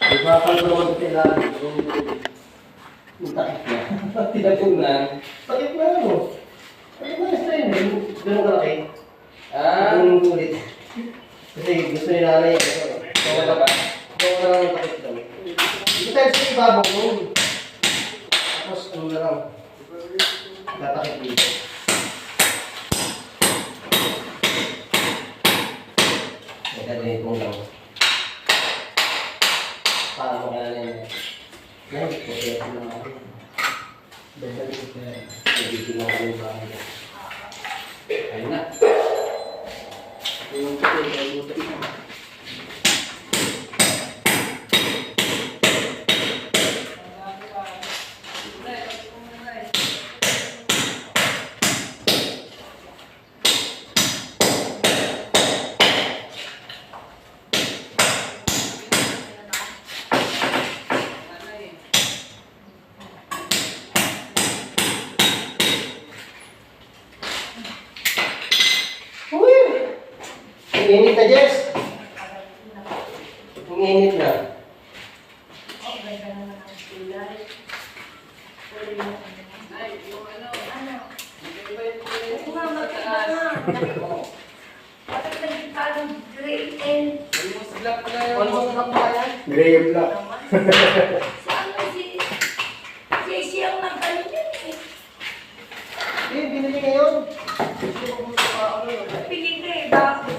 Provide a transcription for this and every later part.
Ibakal ko naman sa ilalim. Yung takip na. Tinapunan. Takip na mo. Takip na strain. Ganun kalaki. Ganun ulit. Kasi gusto ni nanay. Kung wala ba? Kung wala lang yung takip daw. Hindi tayo sa ibabaw mo. Tapos ano na lang. Tatakip dito. May gagawin kong lang. Para mo kaya na yun. Ngayon, kasi ako lang ako. Dadalik ko kaya. Nagiging ako yung bahay. Ayun na. Yung puti, ay buti na. Init na, Jess. Init na. Gray and black. Si ang nagkalit yan eh. Binili ngayon. Pinili,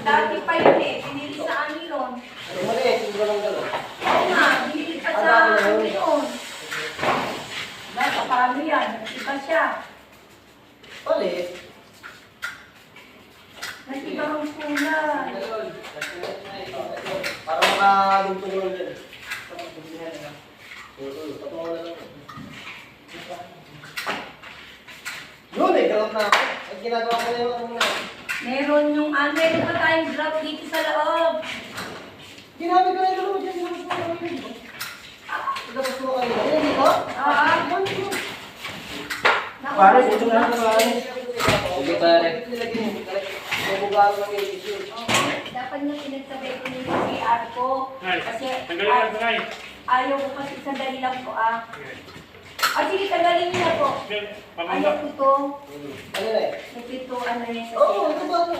dati pa yun eh. Pinili sa amin yun. Ano mali, siguro lang gano'n. Oo nga, pinili pa sa amin yun. Basta paano yan? Nagsipa siya. Ulit. Nagsipa ang kulay. Para makalungtong mo lang. Yun eh, galap na ako. Ang ginagawa ko na yung ano na. Meron pa tayong drop dito sa loob. Ginamit ko na yung loob dyan. Ilabas mo kami. Ilabas mo kami. Ayun dito? Pare, ito na ako pare. Sige pare. Mabugaw lang yung issue. Dapat nyo pinagsabay ko yung CR ko. Kasi ayaw ko kasi sandali lang po sige, tagalin niyo na po. Ayaw ko to. Ano na eh? Ito, ano yun sa Oo, ito ba?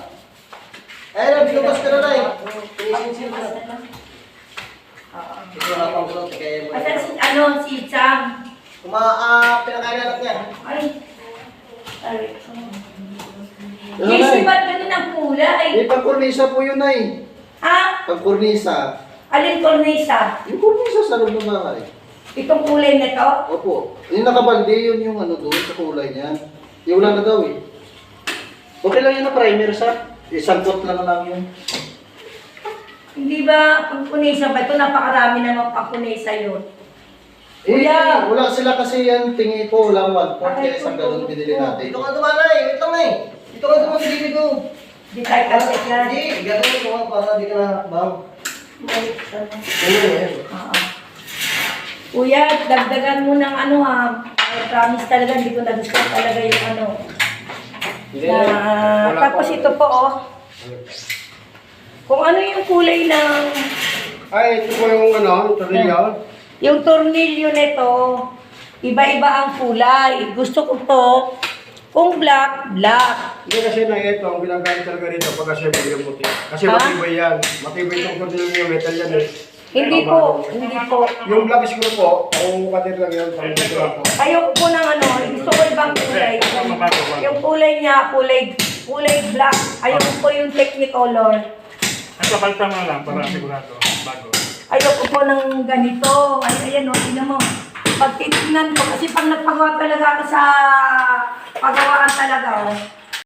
Ayun, binubas ka na na eh. Pinisin mo na. Ito na pang suot. Asan si Cham? Pinakain anak niya. Ay. Sorry. Jesse, ba't ganun ang kulay? Pag-cornisa po yun ay. Ha? Pag-cornisa. Alin cornisa? Yung cornisa sa loob ng bahay. Itong kulay na to? Opo. Yung nakabalde yun yung ano doon sa kulay niya. Yung wala na daw eh. Okay lang yun na primer sa. Isang coat lang yun. Hindi ba pagkunesa ba ito? Napakarami naman pagkunesa yun. Kuya! Wala sila kasi yan. Tingin ko walang 1 quart kaya isang galon binili natin. Dito ka dumanay. Wait lang na eh. Dito ka dumanay sa gilid ko. Hindi tayo kasi yan. Hindi, gagawin ko para di ka nakakbang. Kuya, dagdagan mo ng ano ha. Promise talaga, hindi ko nagustuhan talaga yung ano. Tapos ito po kung ano yung kulay ng Ay, ito po yung ano, tornilyo. yung tornilyo nito, iba-iba ang kulay. Gusto ko to, kung black. Hindi kasi na ito, ang ginagamit talaga rito pag kasi yung puti. Kasi matibay yan. Matibay itong tornilyo, metal yan eh. Hindi po. Yung black screw po, kung katir lang yun, pang dito lang po. Ayoko po ng ano, gusto ko ibang kulay. Yung kulay niya, kulay black. Ayoko po yung Technicolor. At kapalta mo lang para sigurado, bago. Ayoko po ng ganito. Ayan o, tingnan mo. Pag titignan ko, kasi pag nagpagawa talaga ako sa pagawaan talaga,